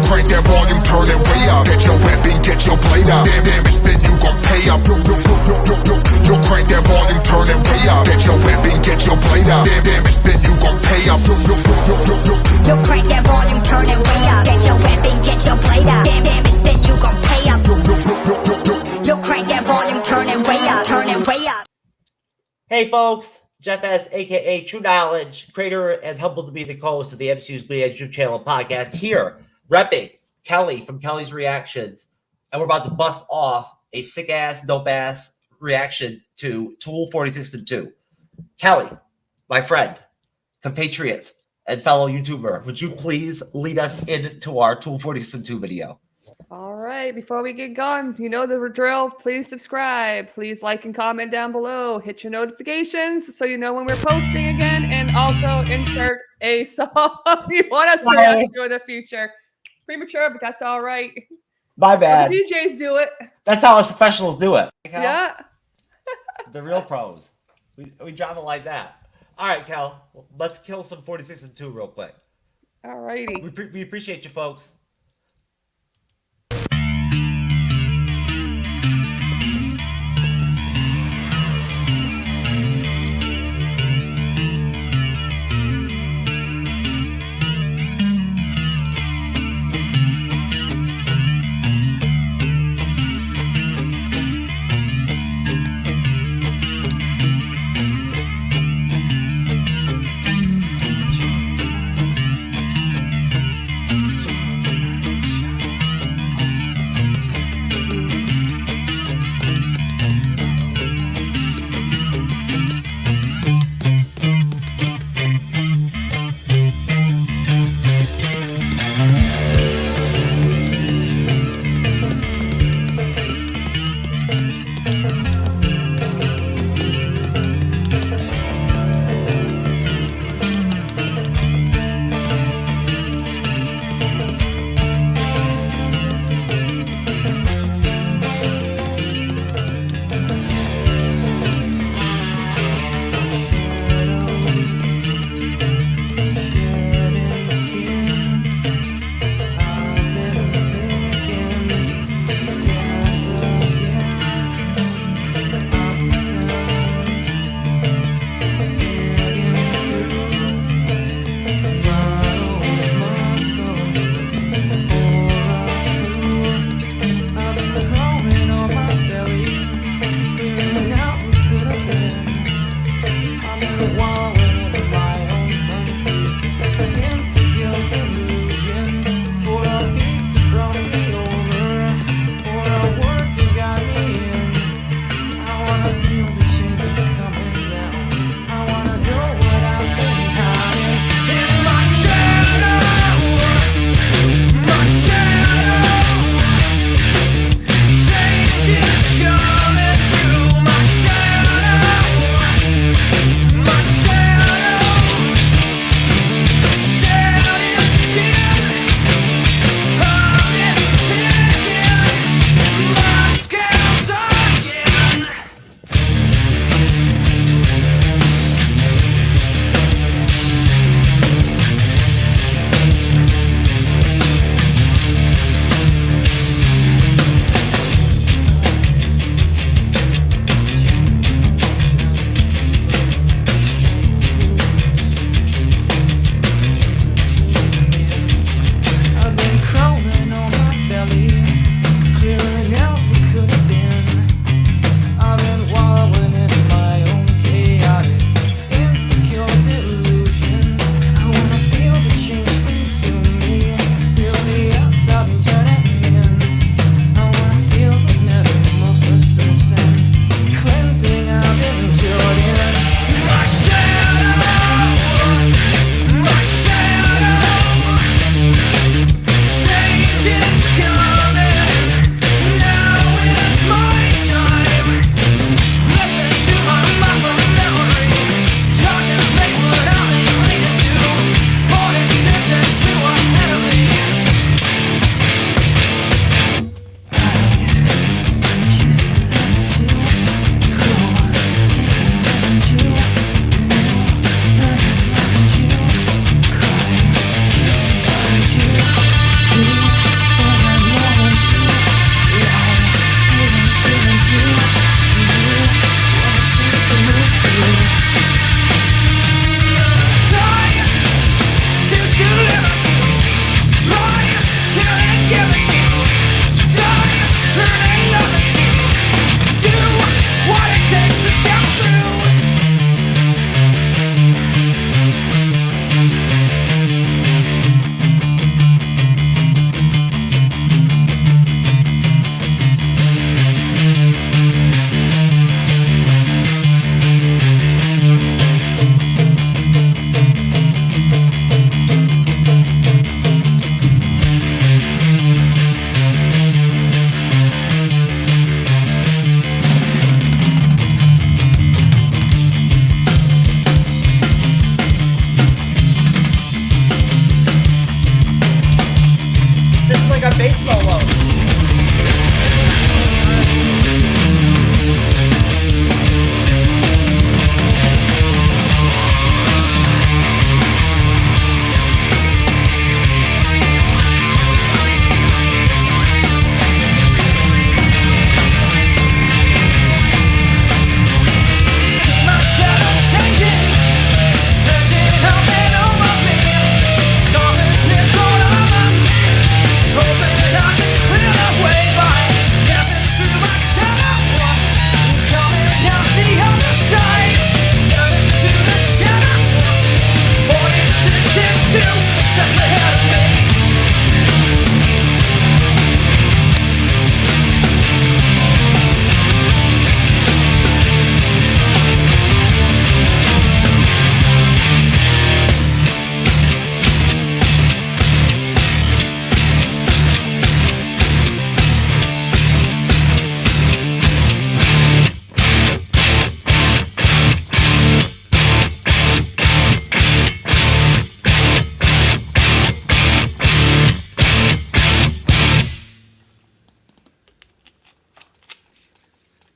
crank that volume, turn it way up. Get your weapon, get your blade up. Damn, it's then you gon' pay up. Yo, crank that volume, turn it way up. Get your weapon, get your blade up. Damn, it's then you gon' pay up. Yo, crank that volume, turn it way up. Get your weapon, get your blade up. Damn, it's then you gon' pay up. Yo, crank that volume, turn it way up. Turn it way up. Hey folks, Jeff S, aka True Knowledge, creator and humbled to be the co-host of the MCU'S YouTube channel and podcast here, repping Kelly from Kelly's Reactions. And we're about to bust off a sick-ass, dope-ass reaction to Tool 46 and 2. Kelly, my friend, compatriot, and fellow YouTuber, would you please lead us into our Tool 46 and 2 video? All right, before we get going, you know the drill. Please subscribe. Please like and comment down below. Hit your notifications so you know when we're posting again. And also insert a song you want us to react to in the future. Premature, but that's all right. My bad. The DJs do it. That's how us professionals do it. Kel? Yeah. The real pros. We drop it like that. All right, Kel. Let's kill some 46 and 2 real quick. All righty. We appreciate you, folks. bass solo.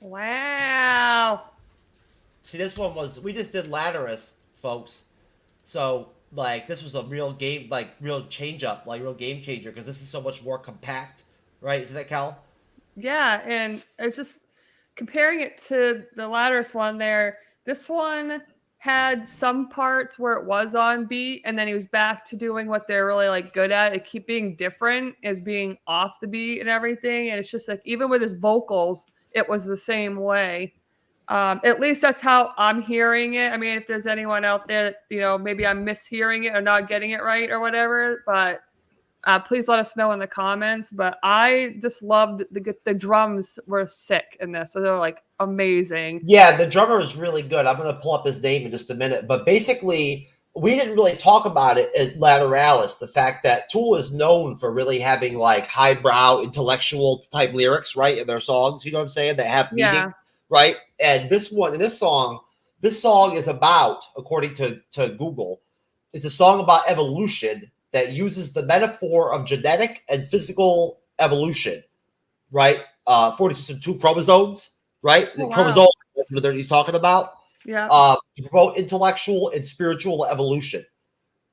Wow. See, this one was, we just did Latterus, folks. So, like, this was a real game, like, real change up, like, real game changer, because this is so much more compact, right? Isn't it, Cal? Yeah, and it's just comparing it to the Latterus one there. This one had some parts where it was on beat, and then he was back to doing what they're really like good at. It keep being different as being off the beat and everything. And it's just like even with his vocals, it was the same way. At least that's how I'm hearing it. I mean, if there's anyone out there that, you know, maybe I'm mishearing it or not getting it right or whatever, but please let us know in the comments. But I just loved the drums were sick in this. So they're like amazing. Yeah, the drummer is really good. I'm going to pull up his name in just a minute. But basically, we didn't really talk about it at Lateralis, the fact that Tool is known for really having like highbrow, intellectual type lyrics, right, in their songs. You know what I'm saying? That have meaning. Yeah. Right. And this song is about, according to Google, it's a song about evolution that uses the metaphor of genetic and physical evolution, right? 42 chromosomes, right? Oh, The wow. chromosomes, that's what he's talking about. Yeah. To promote intellectual and spiritual evolution.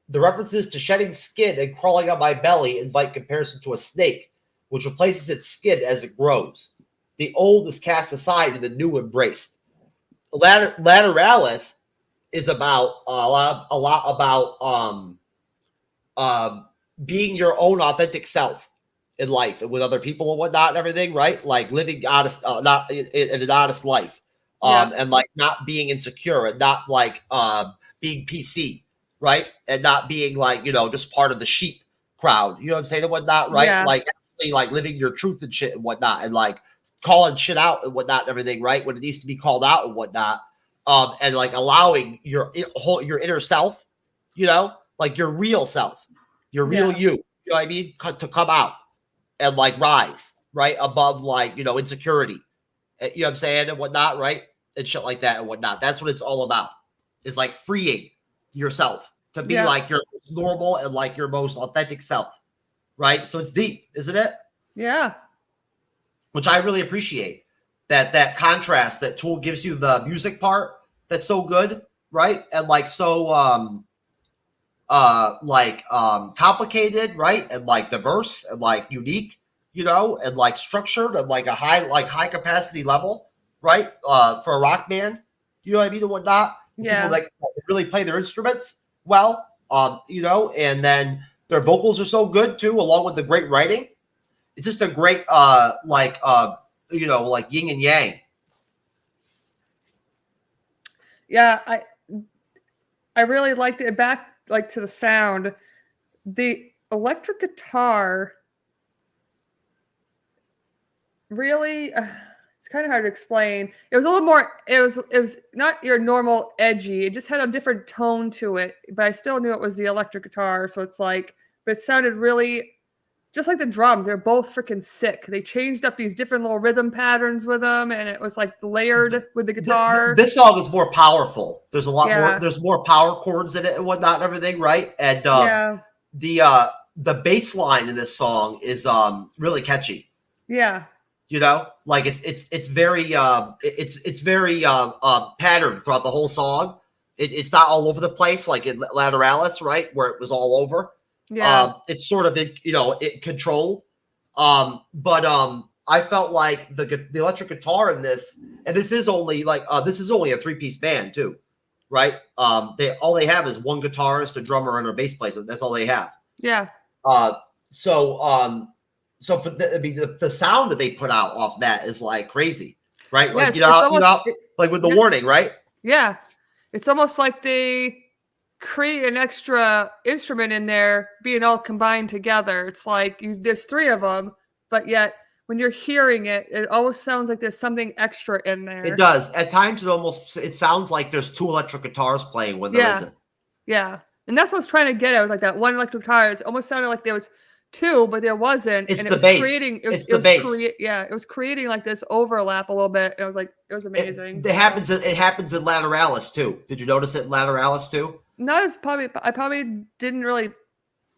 The references to shedding skin and crawling on my belly invite comparison to a snake, which replaces its skin as it grows. The old is cast aside and the new embraced. Lateralis is about a lot about being your own authentic self in life and with other people and whatnot and everything, right? Like living honest, not in an honest life, and like not being insecure and not like being PC, right? And not being like, you know, just part of the sheep crowd, you know what I'm saying, and whatnot, right? Yeah. Like actually like living your truth and shit and whatnot, and like calling shit out and whatnot and everything, right? When it needs to be called out and whatnot. And like allowing your inner self, you know, like your real self, your real you know what I mean, to come out and like rise, right, above like, you know, insecurity, you know what I'm saying, and whatnot, right, and shit like that and whatnot. That's what it's all about. Is like freeing yourself to be like your normal and like your most authentic self, right? So it's deep, isn't it? Yeah. Which I really appreciate, that contrast that Tool gives you, the music part that's so good, right? And like so complicated, right? And like diverse and like unique, you know, and like structured and like a high capacity level, right? For a rock band, you know what I mean, and whatnot. Yeah. People that really play their instruments well, you know, and then their vocals are so good too, along with the great writing. It's just a great, you know, like yin and yang. Yeah, I really liked it. Back like to the sound, the electric guitar really, it's kind of hard to explain. It was a little more, it was not your normal edgy. It just had a different tone to it, but I still knew it was the electric guitar. So it's like, but it sounded really just like the drums. They're both freaking sick. They changed up these different little rhythm patterns with them, and it was like layered with the guitar. This song is more powerful. There's a lot more. There's more power chords in it and whatnot and everything, right? And the bass line in this song is really catchy. Yeah. You know, like it's very patterned throughout the whole song. It's not all over the place like in Lateralis, right, where it was all over. Yeah. It's sort of it controlled. But I felt like the electric guitar in this, and this is only a 3-piece band too, right? They have is one guitarist, a drummer, and a bass player. That's all they have. Yeah. So for the sound that they put out off that is like crazy, right? Like yes, like with the warning, right? Yeah, it's almost like they create an extra instrument in there, being all combined together. It's like there's 3 of them, but yet when you're hearing it, it almost sounds like there's something extra in there. It does. At times, it sounds like there's 2 electric guitars playing when there isn't. Yeah, and that's what I was trying to get at. It was like that one electric guitar. It almost sounded like there was 2, but there wasn't. It's and the bass. It was creating like this overlap a little bit. It was amazing. It happens in Lateralis too. Did you notice it in Lateralis too? Not as I probably didn't really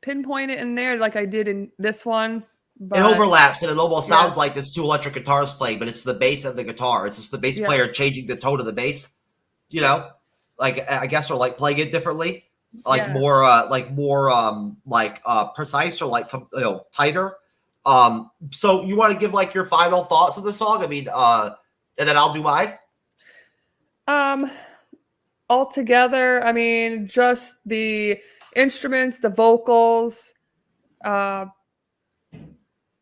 pinpoint it in there like I did in this one. But, it overlaps and it almost sounds like there's 2 electric guitars playing, but it's the bass and the guitar. It's just the bass player changing the tone of the bass. You know, like I guess, or like playing it differently, like more precise or like tighter. So you want to give like your final thoughts of the song? I mean, and then I'll do mine. Altogether, I mean, just the instruments, the vocals,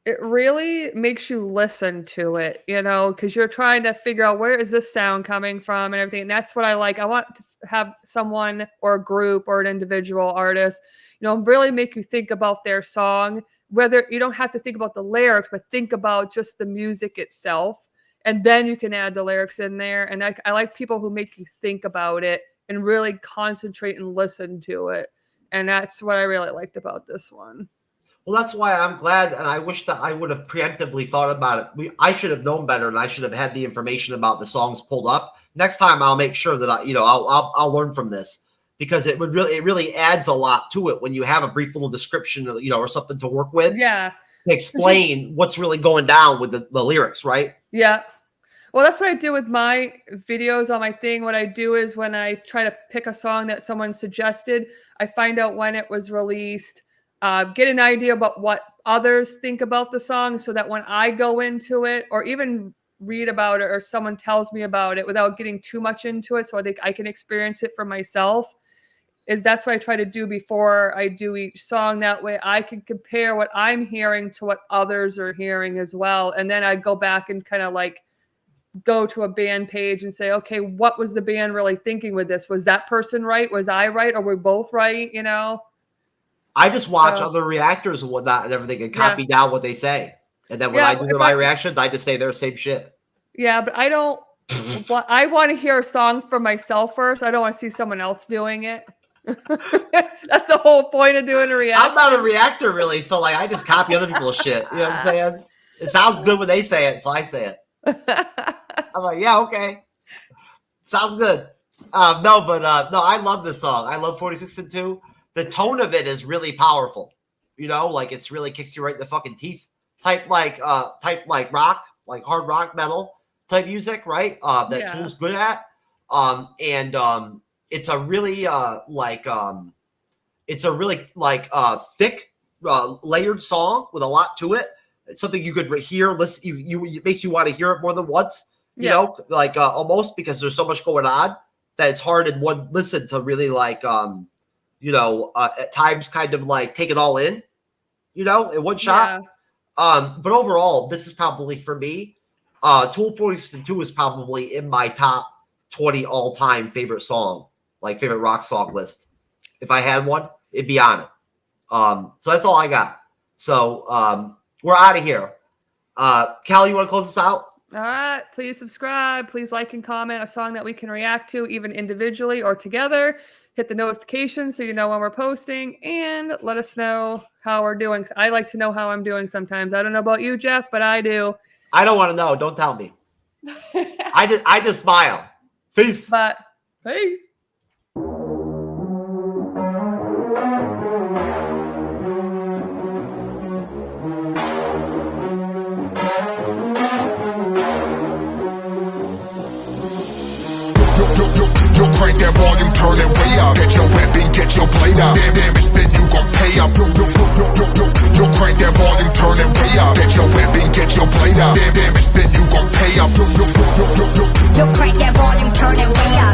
it really makes you listen to it, because you're trying to figure out where is this sound coming from and everything. And that's what I like. I want to have someone or a group or an individual artist, really make you think about their song, whether you don't have to think about the lyrics, but think about just the music itself. And then you can add the lyrics in there. And I like people who make you think about it and really concentrate and listen to it. And that's what I really liked about this one. Well, that's why I'm glad, and I wish that I would have preemptively thought about it. I should have known better, and I should have had the information about the songs pulled up. Next time, I'll make sure that I'll learn from this, because it really adds a lot to it when you have a brief little description, or something to work with. Yeah. To explain what's really going down with the lyrics, right? Yeah. Well, that's what I do with my videos on my thing. What I do is when I try to pick a song that someone suggested, I find out when it was released. Get an idea about what others think about the song, so that when I go into it or even read about it or someone tells me about it without getting too much into it, so I can experience it for myself, that's what I try to do before I do each song. That way I can compare what I'm hearing to what others are hearing as well. And then I go back and kind of like go to a band page and say, okay, what was the band really thinking with this? Was that person right? Was I right? Or were we both right? I just watch other reactors and whatnot and everything and copy down what they say. And then when I do my reactions, I just say their same shit. Yeah, but I don't. I want to hear a song for myself first. I don't want to see someone else doing it. That's the whole point of doing a reaction. I'm not a reactor really, so like I just copy other people's shit. You know what I'm saying? It sounds good when they say it, so I say it. I'm like, yeah, okay. Sounds good. No, I love this song. I love 46 and 2. The tone of it is really powerful. Like it's really kicks you right in the fucking teeth. Type like rock, like hard rock metal type music, right? That Tool's good at. It's a really thick, layered song with a lot to it. It's something you could hear, listen. It makes you want to hear it more than once. Almost, because there's so much going on that it's hard in one listen to really at times kind of like take it all in, in one shot. But overall, this is probably for me, Tool 42 is probably in my top 20 all-time favorite song, like favorite rock song list. If I had one, it'd be on it. So that's all I got. So we're out of here. Callie, you want to close us out? All right. Please subscribe. Please like and comment a song that we can react to, even individually or together. Hit the notifications so you know when we're posting, and let us know how we're doing. I like to know how I'm doing sometimes. I don't know about you, Jeff, but I do. I don't want to know. Don't tell me. I just smile. Peace. But peace. Yo, crank that volume, turn it way up. Get your weapon, get your blade up. Damage, then you gon' pay up. Yo, crank that volume, turn it way up. Get your weapon, get your blade up. Damage, then you gon' pay up. Yo, crank that volume, turn it way up.